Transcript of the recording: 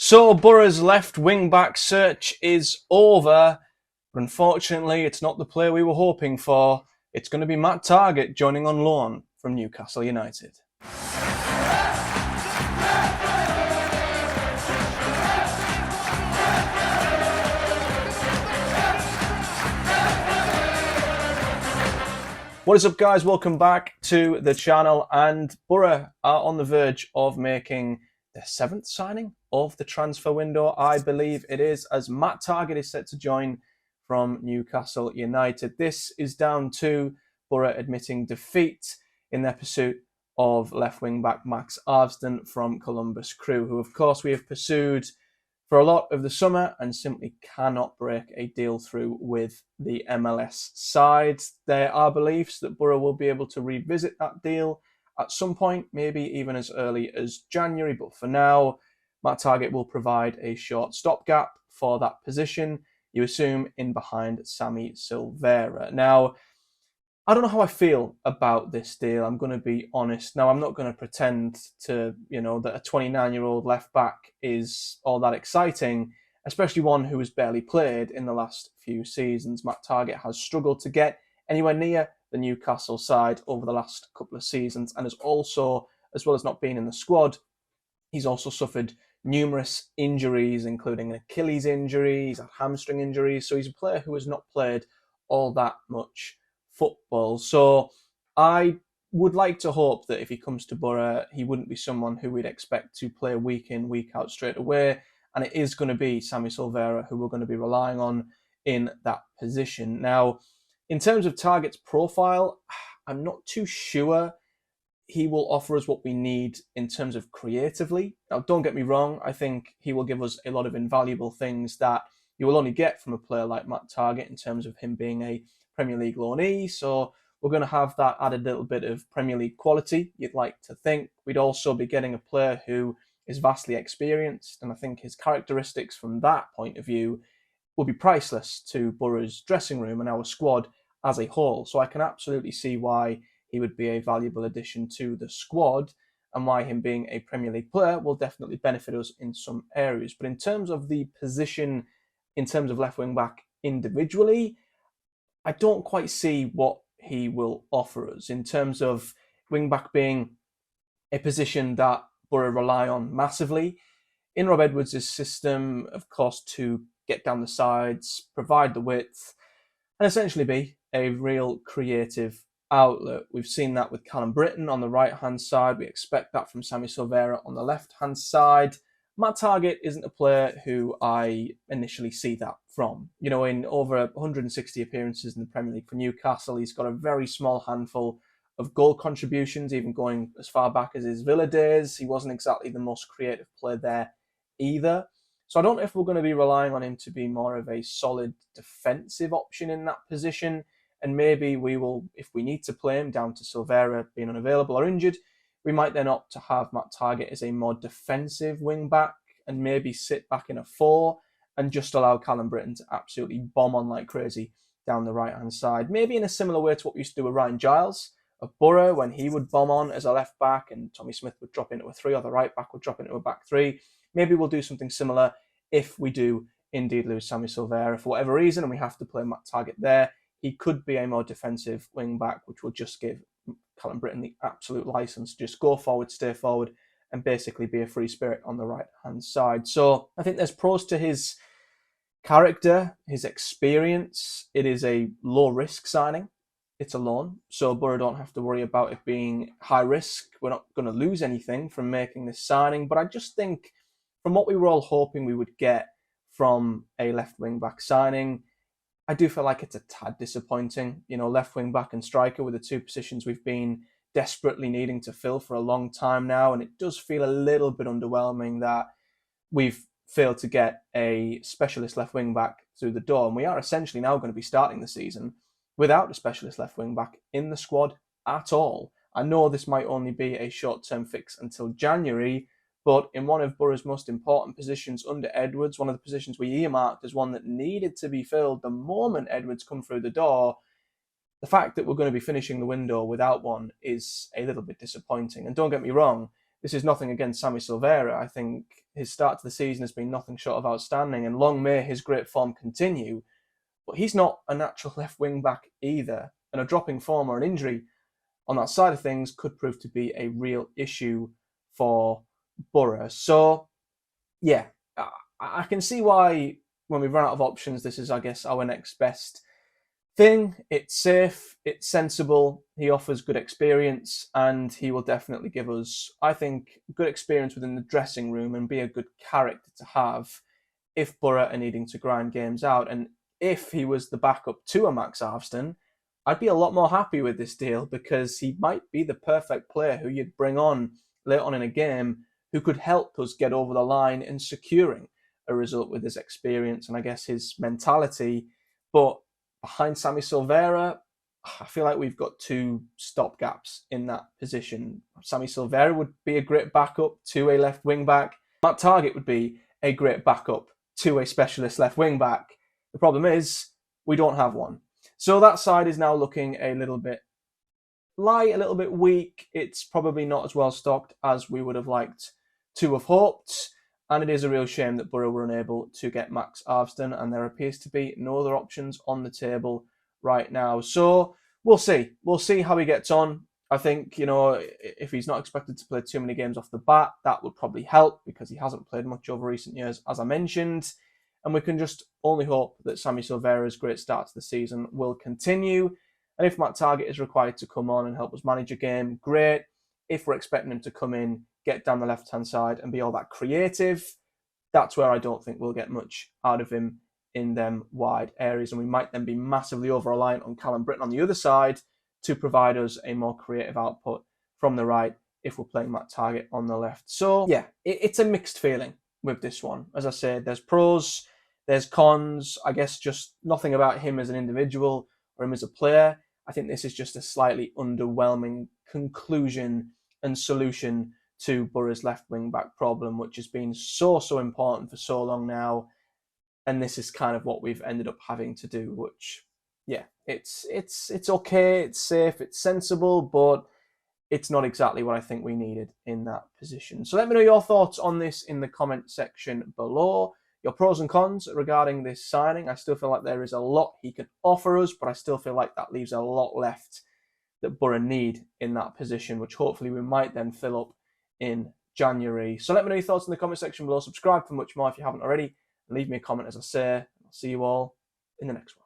So Boro's left wing-back search is over, but unfortunately it's not the player we were hoping for. It's going to be Matt Targett joining on loan from Newcastle United. What is up, guys? Welcome back to the channel. And Boro are on the verge of making the 7th signing of the transfer window, I believe it is, as Matt Targett is set to join from Newcastle United. This is down to Boro admitting defeat in their pursuit of left wing back Max Arfsten from Columbus Crew, who of course we have pursued for a lot of the summer and simply cannot break a deal through with the MLS side. There are beliefs that Boro will be able to revisit that deal at some point, maybe even as early as January. But for now, Matt Targett will provide a short stopgap for that position, you assume, in behind Sammy Silvera. Now, I don't know how I feel about this deal. I'm going to be honest. Now, I'm not going to pretend that a 29-year-old left back is all that exciting, especially one who has barely played in the last few seasons. Matt Targett has struggled to get anywhere near the Newcastle side over the last couple of seasons, and has also, as well as not being in the squad, he's also suffered numerous injuries, including an Achilles injury, he's had hamstring injuries, so he's a player who has not played all that much football. So I would like to hope that if he comes to Boro, he wouldn't be someone who we'd expect to play week in, week out straight away. And it is going to be Sammy Silvera who we're going to be relying on in that position. Now, in terms of Targett's profile, I'm not too sure he will offer us what we need in terms of creatively. Now, don't get me wrong, I think he will give us a lot of invaluable things that you will only get from a player like Matt Targett in terms of him being a Premier League loanee. So we're going to have that added little bit of Premier League quality, you'd like to think. We'd also be getting a player who is vastly experienced, and I think his characteristics from that point of view will be priceless to Boro's dressing room and our squad as a whole. So I can absolutely see why he would be a valuable addition to the squad, and why him being a Premier League player will definitely benefit us in some areas. But in terms of the position, in terms of left wing back individually, I don't quite see what he will offer us in terms of wing back being a position that Boro rely on massively. In Rob Edwards' system, of course, to get down the sides, provide the width, and essentially be a real creative outlet. We've seen that with Callum Britton on the right-hand side. We expect that from Sammy Silvera on the left-hand side. Matt Targett isn't a player who I initially see that from. In over 160 appearances in the Premier League for Newcastle, he's got a very small handful of goal contributions, even going as far back as his Villa days. He wasn't exactly the most creative player there either. So I don't know if we're going to be relying on him to be more of a solid defensive option in that position. And maybe we will, if we need to play him down to Silvera being unavailable or injured, we might then opt to have Matt Targett as a more defensive wing back and maybe sit back in a 4 and just allow Callum Britton to absolutely bomb on like crazy down the right-hand side. Maybe in a similar way to what we used to do with Ryan Giles of Boro, when he would bomb on as a left back and Tommy Smith would drop into a 3, or the right back would drop into a back 3. Maybe we'll do something similar if we do indeed lose Sammy Silvera for whatever reason and we have to play Matt Targett there. He could be a more defensive wing back, which will just give Callum Britton the absolute license to just go forward, stay forward, and basically be a free spirit on the right-hand side. So I think there's pros to his character, his experience. It is a low-risk signing. It's a loan, so Boro don't have to worry about it being high risk. We're not going to lose anything from making this signing, but I just think from what we were all hoping we would get from a left wing-back signing, I do feel like it's a tad disappointing. Left wing back and striker were the two positions we've been desperately needing to fill for a long time now. And it does feel a little bit underwhelming that we've failed to get a specialist left wing back through the door. And we are essentially now going to be starting the season without a specialist left wing back in the squad at all. I know this might only be a short-term fix until January, but in one of Boro's most important positions under Edwards, one of the positions we earmarked as one that needed to be filled the moment Edwards come through the door, the fact that we're going to be finishing the window without one is a little bit disappointing. And don't get me wrong, this is nothing against Sammy Silvera. I think his start to the season has been nothing short of outstanding, and long may his great form continue. But he's not a natural left wing back either, and a dropping form or an injury on that side of things could prove to be a real issue for Boro. So, yeah, I can see why when we run out of options, this is, I guess, our next best thing. It's safe, it's sensible, he offers good experience, and he will definitely give us, I think, good experience within the dressing room and be a good character to have if Boro are needing to grind games out. And if he was the backup to a Max Arfsten, I'd be a lot more happy with this deal, because he might be the perfect player who you'd bring on late on in a game who could help us get over the line in securing a result with his experience and I guess his mentality. But behind Sammy Silvera, I feel like we've got two stopgaps in that position. Sammy Silvera would be a great backup to a left wing back. Matt Targett would be a great backup to a specialist left wing back. The problem is we don't have one. So that side is now looking a little bit light, a little bit weak. It's probably not as well stocked as we would have liked to have hoped. And it is a real shame that Boro were unable to get Max Arfsten, and there appears to be no other options on the table right now. So we'll see. We'll see how he gets on. I think, if he's not expected to play too many games off the bat, that would probably help, because he hasn't played much over recent years, as I mentioned. And we can just only hope that Sammy Silvera's great start to the season will continue. And if Matt Targett is required to come on and help us manage a game, great. If we're expecting him to come in, get down the left-hand side and be all that creative, that's where I don't think we'll get much out of him in them wide areas. And we might then be massively over-reliant on Callum Britton on the other side to provide us a more creative output from the right if we're playing Matt Targett on the left. So, yeah, it's a mixed feeling with this one. As I said, there's pros, there's cons. I guess just nothing about him as an individual or him as a player. I think this is just a slightly underwhelming conclusion and solution to Boro's left wing back problem, which has been so important for so long now. And this is kind of what we've ended up having to do, which, yeah, it's okay, it's safe, it's sensible, but it's not exactly what I think we needed in that position. So let me know your thoughts on this in the comment section below. Your pros and cons regarding this signing. I still feel like there is a lot he can offer us, but I still feel like that leaves a lot left that Boro need in that position, which hopefully we might then fill up in January. So let me know your thoughts in the comment section below. Subscribe for much more if you haven't already. And leave me a comment, as I say. I'll see you all in the next one.